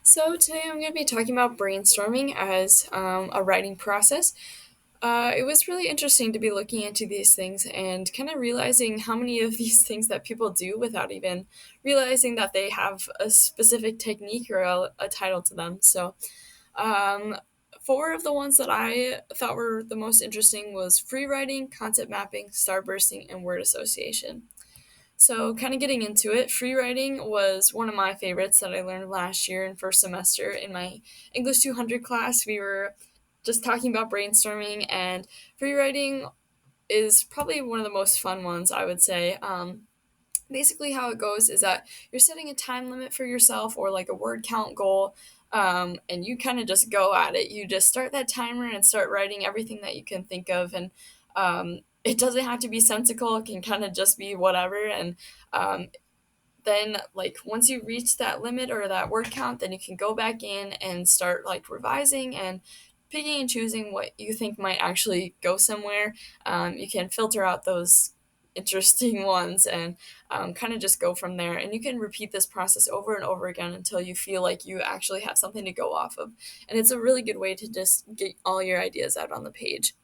So today I'm going to be talking about brainstorming as a writing process. It was really interesting to be looking into these things and kind of realizing how many of these things that people do without even realizing that they have a specific technique or a title to them. So, um, four of the ones that I thought were the most interesting was free writing, concept mapping, starbursting, and word association. So, kind of getting into it, free writing was one of my favorites that I learned last year in first semester in my English 200 class. We were just talking about brainstorming, and free writing is probably one of the most fun ones, I would say. Basically, how it goes is that you're setting a time limit for yourself or like a word count goal. And you kind of just go at it. You just start that timer and start writing everything that you can think of. And it doesn't have to be sensical, it can kind of just be whatever. And um, then like once you reach that limit or that word count, then you can go back in and start like revising and picking and choosing what you think might actually go somewhere. You can filter out those interesting ones and kind of just go from there, and you can repeat this process over and over again until you feel like you actually have something to go off of, and it's a really good way to just get all your ideas out on the page.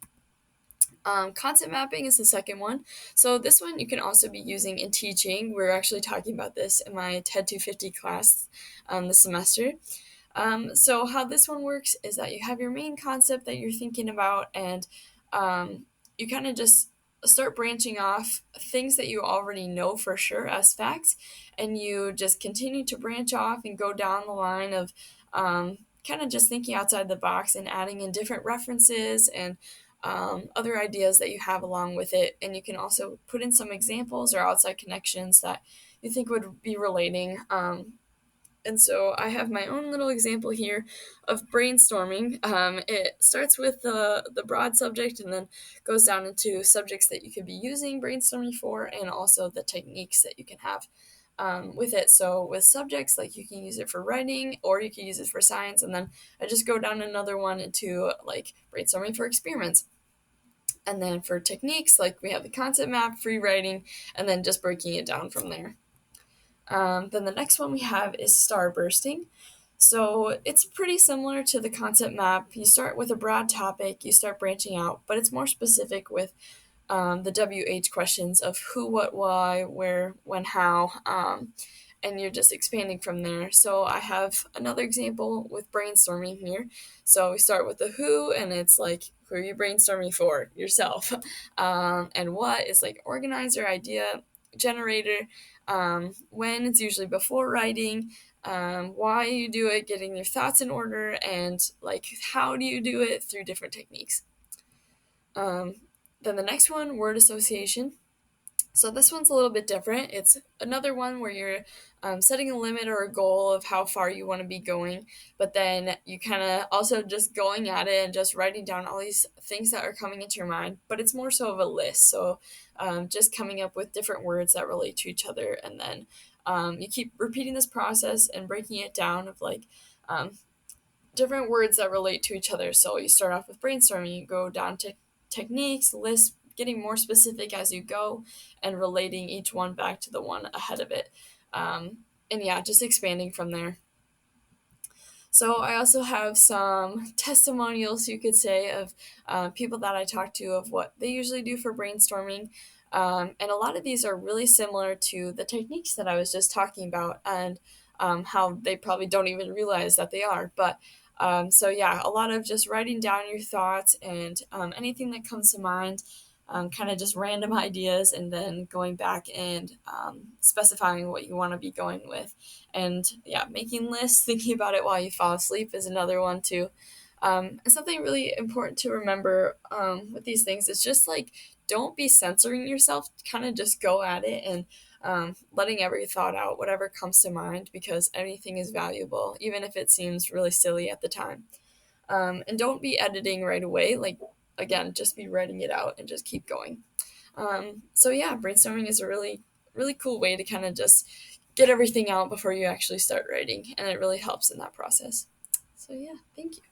Concept mapping is the second one. So this one you can also be using in teaching. We're actually talking about this in my TED 250 class this semester. So how this one works is that you have your main concept that you're thinking about, and you kind of just start branching off things that you already know for sure as facts, and you just continue to branch off and go down the line of kind of just thinking outside the box and adding in different references and other ideas that you have along with it. And you can also put in some examples or outside connections that you think would be relating. And so I have my own little example here of brainstorming. It starts with the broad subject and then goes down into subjects that you could be using brainstorming for, and also the techniques that you can have with it. So with subjects, like you can use it for writing or you can use it for science. And then I just go down another one into like brainstorming for experiments. And then for techniques, like we have the concept map, free writing, and then just breaking it down from there. Then the next one we have is starbursting. So it's pretty similar to the concept map. You start with a broad topic, you start branching out, but it's more specific with the WH questions of who, what, why, where, when, how, and you're just expanding from there. So I have another example with brainstorming here. So we start with the who, and it's like, who are you brainstorming for? Yourself. And what is like organizer, idea, generator. When it's usually before writing. Why you do it, getting your thoughts in order, and like how do you do it through different techniques. Um, then the next one, word association. So this one's a little bit different. It's another one where you're setting a limit or a goal of how far you want to be going, but then you kind of also just going at it and just writing down all these things that are coming into your mind. But it's more so of a list. So just coming up with different words that relate to each other, and then you keep repeating this process and breaking it down of like different words that relate to each other. So you start off with brainstorming, you go down to techniques, lists, getting more specific as you go, and relating each one back to the one ahead of it. And yeah, just expanding from there. So I also have some testimonials, you could say, of people that I talk to of what they usually do for brainstorming. And a lot of these are really similar to the techniques that I was just talking about, and how they probably don't even realize that they are. But so yeah, a lot of just writing down your thoughts and anything that comes to mind, kind of just random ideas, and then going back and specifying what you want to be going with. And yeah, making lists, thinking about it while you fall asleep is another one too. And something really important to remember with these things is just like, don't be censoring yourself, kind of just go at it and letting every thought out, whatever comes to mind, because anything is valuable, even if it seems really silly at the time. And don't be editing right away. Like, again, just be writing it out and just keep going. So yeah, brainstorming is a really, really cool way to kind of just get everything out before you actually start writing, and it really helps in that process. So yeah, thank you.